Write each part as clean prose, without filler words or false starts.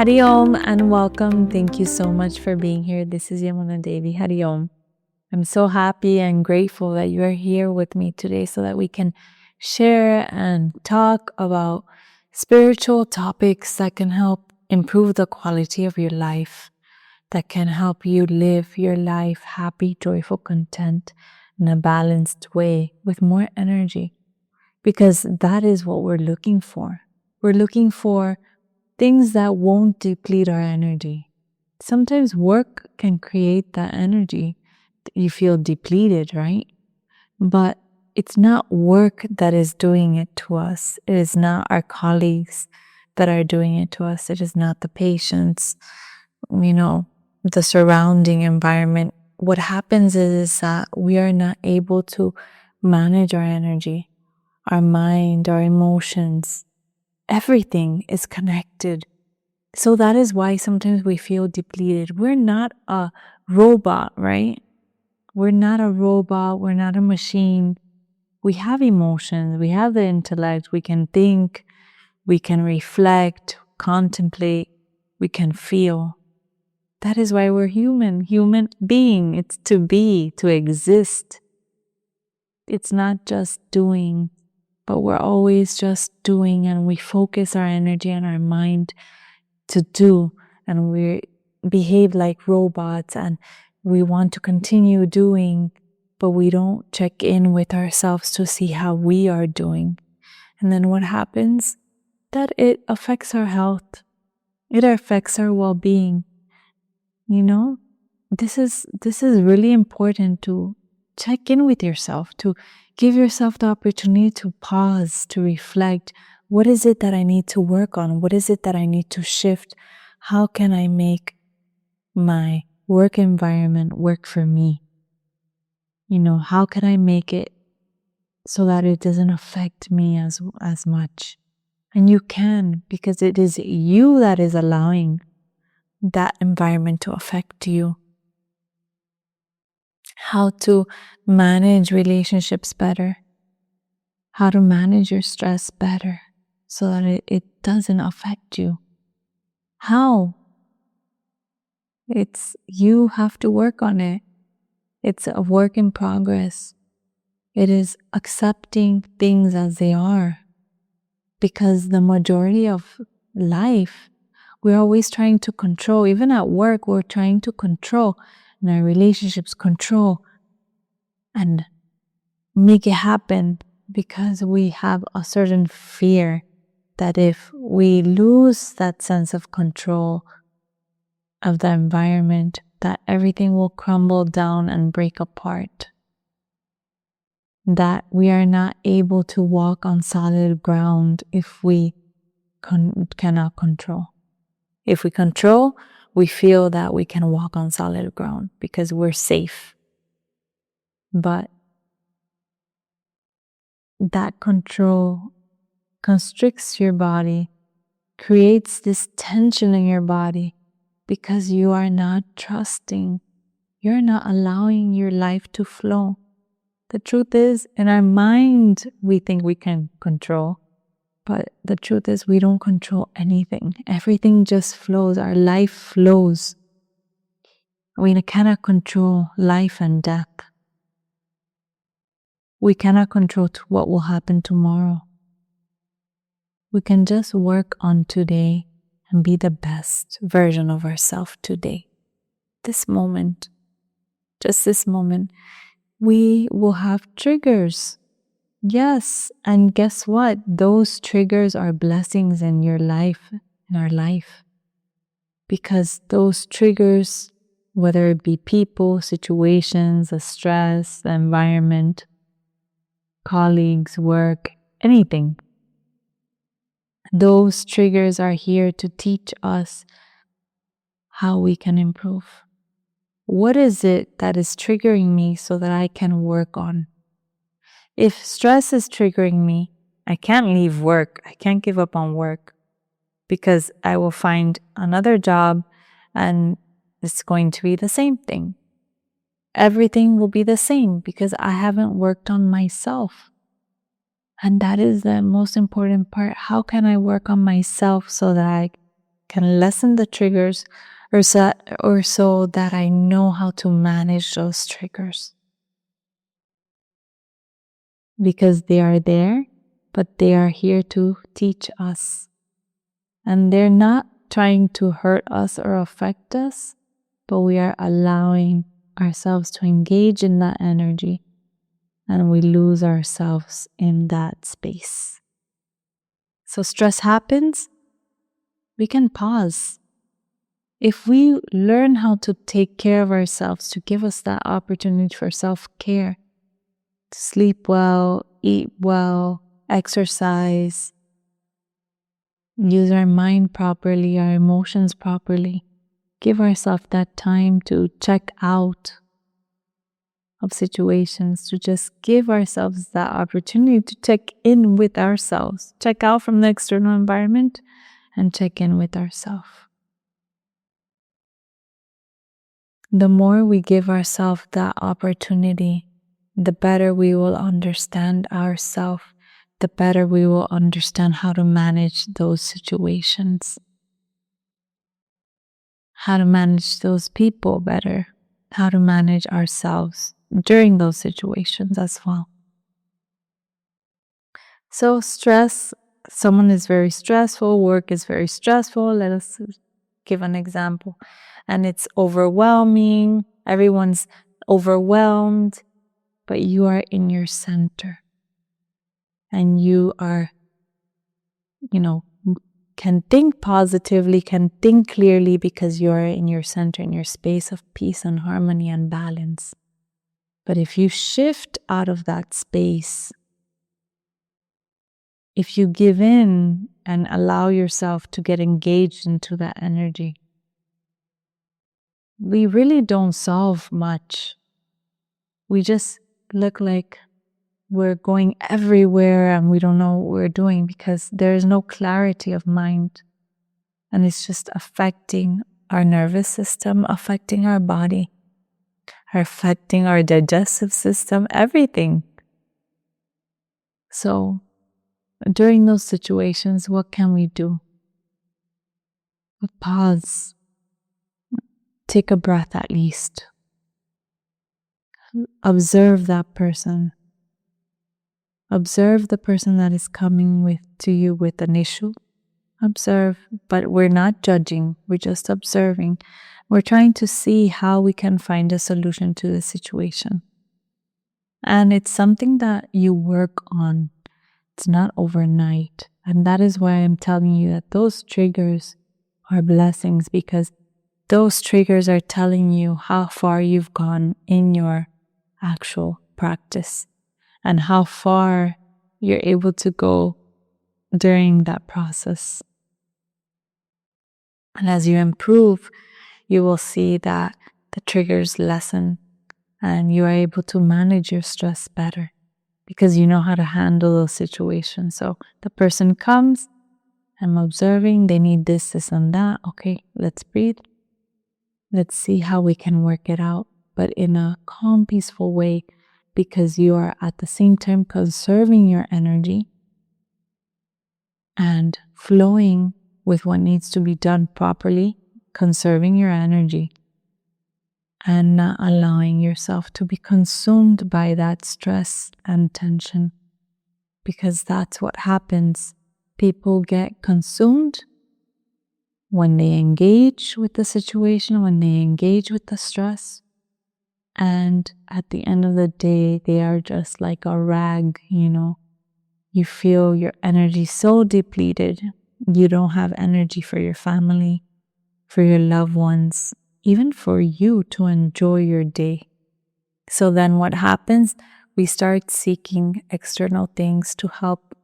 Hari Om and welcome. Thank you so much for being here. This is Yamuna Devi. Hari Om. I'm so happy and grateful that you are here with me today so that we can share and talk about spiritual topics that can help improve the quality of your life, that can help you live your life happy, joyful, content in a balanced way with more energy. Because that is what we're looking for. We're looking for things that won't deplete our energy. Sometimes work can create that energy. You feel depleted, right? But it's not work that is doing it to us. It is not our colleagues that are doing it to us. It is not the patients, the surrounding environment. What happens is that we are not able to manage our energy, our mind, our emotions. Everything is connected. So that is why sometimes we feel depleted. We're not a robot, right? We're not a robot. We're not a machine. We have emotions. We have the intellect. We can think. We can reflect, contemplate. We can feel. That is why we're human. Human being. It's to be, to exist. It's not just doing, but we're always just doing, and we focus our energy and our mind to do, and we behave like robots, and we want to continue doing, but we don't check in with ourselves to see how we are doing. And then what happens? That it affects our health. It affects our well-being. This is really important to check in with yourself, to give yourself the opportunity to pause, to reflect. What is it that I need to work on? What is it that I need to shift? How can I make my work environment work for me? How can I make it so that it doesn't affect me as much? And you can, because it is you that is allowing that environment to affect you. How to manage relationships better. How to manage your stress better so that it doesn't affect you. How? You have to work on it. It's a work in progress. It is accepting things as they are. Because the majority of life, we're always trying to control. Even at work, we're trying to control. In our relationships, control and make it happen, because we have a certain fear that if we lose that sense of control of the environment, that everything will crumble down and break apart. That we are not able to walk on solid ground if we cannot control. If we control, we feel that we can walk on solid ground because we're safe. But that control constricts your body, creates this tension in your body, because you are not trusting. You're not allowing your life to flow. The truth is, in our mind, we think we can control. But the truth is, we don't control anything. Everything just flows. Our life flows. We cannot control life and death. We cannot control what will happen tomorrow. We can just work on today and be the best version of ourselves today. This moment, just this moment, we will have triggers. Yes, and guess what? Those triggers are blessings in your life, in our life. Because those triggers, whether it be people, situations, the stress, the environment, colleagues, work, anything, those triggers are here to teach us how we can improve. What is it that is triggering me so that I can work on? If stress is triggering me, I can't leave work. I can't give up on work, because I will find another job and it's going to be the same thing. Everything will be the same because I haven't worked on myself. And that is the most important part. How can I work on myself so that I can lessen the triggers, or so that I know how to manage those triggers. Because they are there, but they are here to teach us. And they're not trying to hurt us or affect us, but we are allowing ourselves to engage in that energy, and we lose ourselves in that space. So stress happens, we can pause. If we learn how to take care of ourselves, to give us that opportunity for self-care, to sleep well, eat well, exercise, use our mind properly, our emotions properly, give ourselves that time to check out of situations, to just give ourselves that opportunity to check in with ourselves, check out from the external environment and check in with ourselves. The more we give ourselves that opportunity, the better we will understand ourselves, the better we will understand how to manage those situations, how to manage those people better, how to manage ourselves during those situations as well. So stress, someone is very stressful, work is very stressful. Let us give an example. And it's overwhelming. Everyone's overwhelmed, but you are in your center. And you are, can think positively, can think clearly because you are in your center, in your space of peace and harmony and balance. But if you shift out of that space, if you give in and allow yourself to get engaged into that energy, we really don't solve much. We just look like we're going everywhere and we don't know what we're doing because there is no clarity of mind. And it's just affecting our nervous system, affecting our body, affecting our digestive system, everything. So during those situations, what can we do? Pause. Take a breath at least. Observe that person. Observe the person that is coming to you with an issue. Observe, but we're not judging. We're just observing. We're trying to see how we can find a solution to the situation. And it's something that you work on. It's not overnight. And that is why I'm telling you that those triggers are blessings, because those triggers are telling you how far you've gone in your actual practice and how far you're able to go during that process. And as you improve, you will see that the triggers lessen and you are able to manage your stress better because you know how to handle those situations. So the person comes, I'm observing, they need this, this, and that. Okay, let's breathe. Let's see how we can work it out, but in a calm, peaceful way, because you are at the same time conserving your energy and flowing with what needs to be done properly, conserving your energy and not allowing yourself to be consumed by that stress and tension, because that's what happens. People get consumed when they engage with the situation, when they engage with the stress. And at the end of the day, they are just like a rag, You feel your energy so depleted. You don't have energy for your family, for your loved ones, even for you to enjoy your day. So then what happens? We start seeking external things to help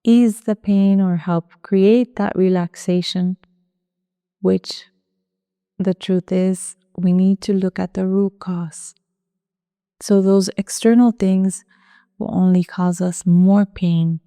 ease the pain or help create that relaxation, which the truth is we need to look at the root cause. So those external things will only cause us more pain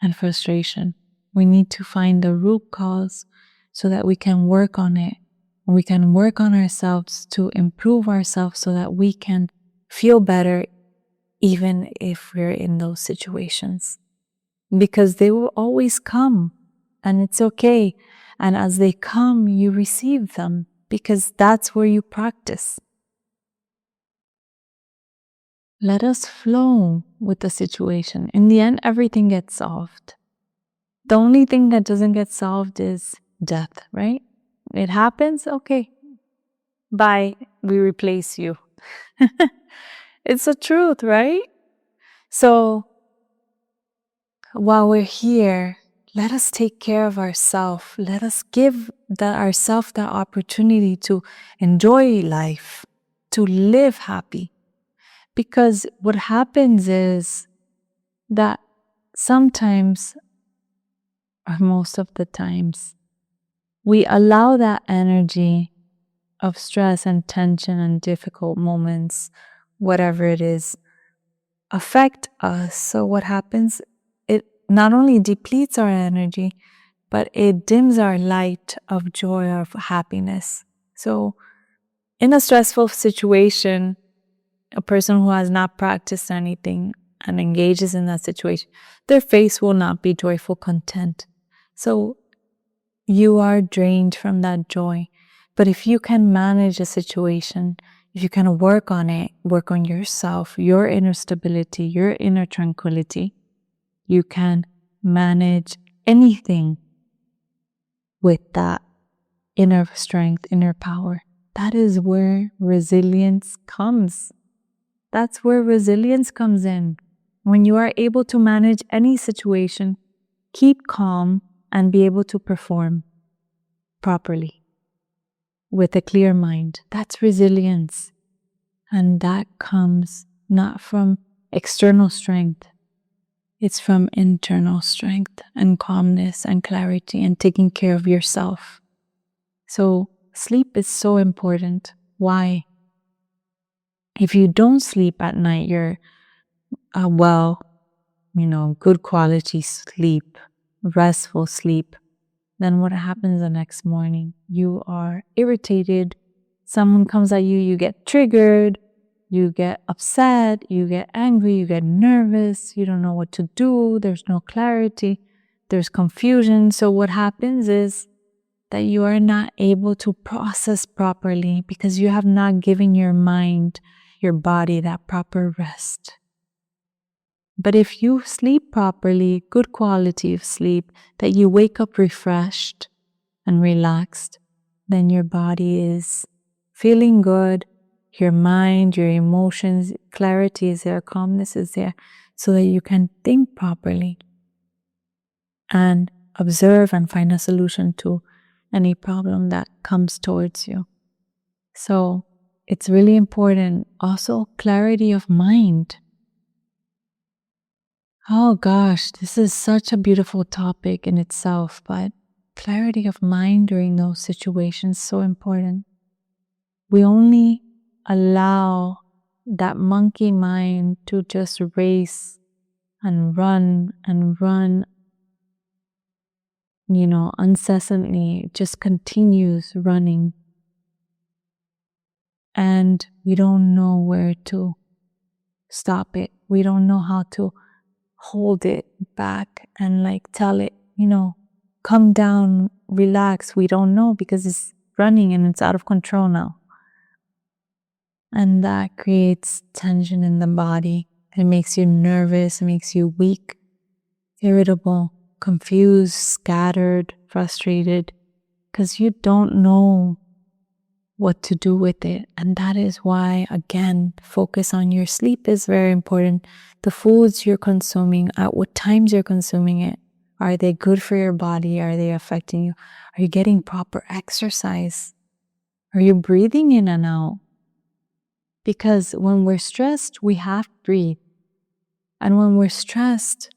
and frustration. We need to find the root cause so that we can work on it. We can work on ourselves to improve ourselves so that we can feel better even if we're in those situations. Because they will always come. and it's okay. And as they come, you receive them because that's where you practice. Let us flow with the situation. In the end, everything gets solved. The only thing that doesn't get solved is death, right? It happens, okay. Bye, we replace you. It's the truth, right? So while we're here, let us take care of ourselves. Let us give ourselves the opportunity to enjoy life, to live happy. Because what happens is that sometimes, or most of the times, we allow that energy of stress and tension and difficult moments, whatever it is, affect us. So what happens, it not only depletes our energy, but it dims our light of joy, of happiness. So in a stressful situation, a person who has not practiced anything and engages in that situation, their face will not be joyful, content. So you are drained from that joy. But if you can manage a situation, if you can work on it, work on yourself, your inner stability, your inner tranquility, you can manage anything with that inner strength, inner power. That is where resilience comes. That's where resilience comes in. When you are able to manage any situation, keep calm, and be able to perform properly with a clear mind. That's resilience. And that comes not from external strength. It's from internal strength and calmness and clarity and taking care of yourself. So sleep is so important. Why? If you don't sleep at night, you're good quality sleep, restful sleep, then what happens the next morning? You are irritated. Someone comes at you, you get triggered, you get upset, you get angry, you get nervous, you don't know what to do, there's no clarity, there's confusion. So what happens is that you are not able to process properly because you have not given your mind, your body that proper rest. But if you sleep properly, good quality of sleep, that you wake up refreshed and relaxed, then your body is feeling good, your mind, your emotions, clarity is there, calmness is there, so that you can think properly and observe and find a solution to any problem that comes towards you. So it's really important. Also, clarity of mind. Oh gosh, this is such a beautiful topic in itself, but clarity of mind during those situations is so important. We only allow that monkey mind to just race and run, incessantly. It just continues running. And we don't know where to stop it. We don't know how to hold it back and tell it, come down, relax. We don't know because it's running and it's out of control now. And that creates tension in the body. It makes you nervous, it makes you weak, irritable, confused, scattered, frustrated, because you don't know what to do with it. And that is why, again, focus on your sleep is very important. The foods you're consuming, at what times you're consuming it. Are they good for your body? Are they affecting you? Are you getting proper exercise? Are you breathing in and out? Because when we're stressed, we half breathe. And when we're stressed,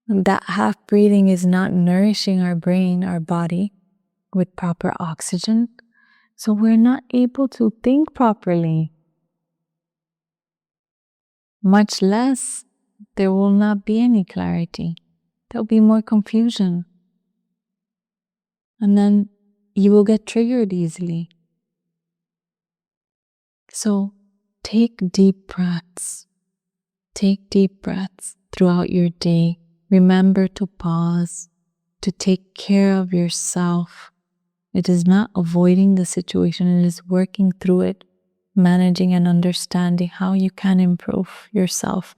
that half breathing is not nourishing our brain, our body with proper oxygen. So we're not able to think properly. Much less, there will not be any clarity. There'll be more confusion. And then you will get triggered easily. So take deep breaths. Take deep breaths throughout your day. Remember to pause, to take care of yourself. It is not avoiding the situation, it is working through it, managing and understanding how you can improve yourself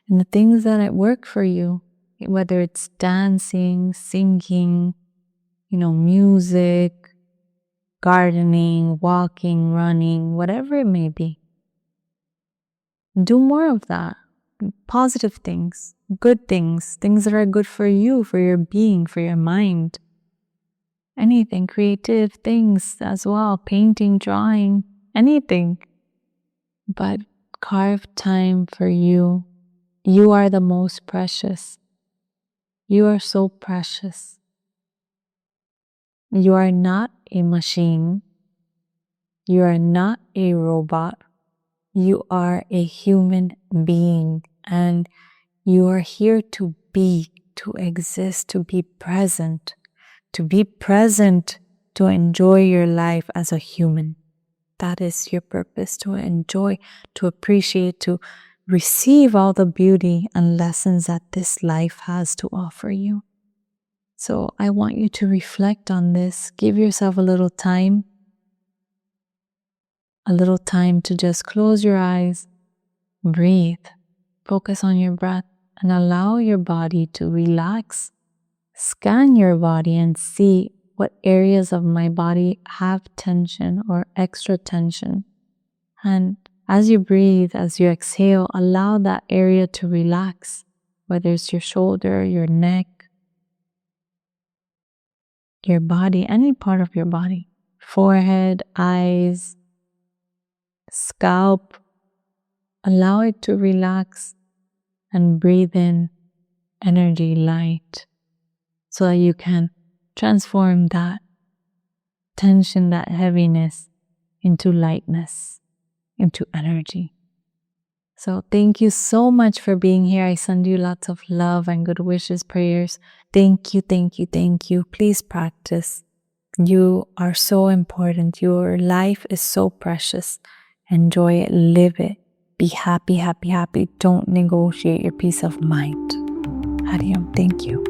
and the things that work for you, whether it's dancing, singing, music, gardening, walking, running, whatever it may be. Do more of that. Positive things, good things that are good for you, for your being, for your mind. Anything, creative things as well, painting, drawing, anything. But carve time for you. You are the most precious. You are so precious. You are not a machine. You are not a robot. You are a human being, and you are here to be, to exist, to be present, to enjoy your life as a human. That is your purpose, to enjoy, to appreciate, to receive all the beauty and lessons that this life has to offer you. So I want you to reflect on this. Give yourself a little time to just close your eyes, breathe, focus on your breath, and allow your body to relax. Scan your body and see what areas of my body have tension or extra tension. And as you breathe, as you exhale, allow that area to relax, whether it's your shoulder, your neck, your body, any part of your body, forehead, eyes, scalp. Allow it to relax and breathe in energy, light, so that you can transform that tension, that heaviness into lightness, into energy. So thank you so much for being here. I send you lots of love and good wishes, prayers. Thank you, thank you, thank you. Please practice. You are so important. Your life is so precious. Enjoy it, live it. Be happy, happy, happy. Don't negotiate your peace of mind. Hariom, thank you.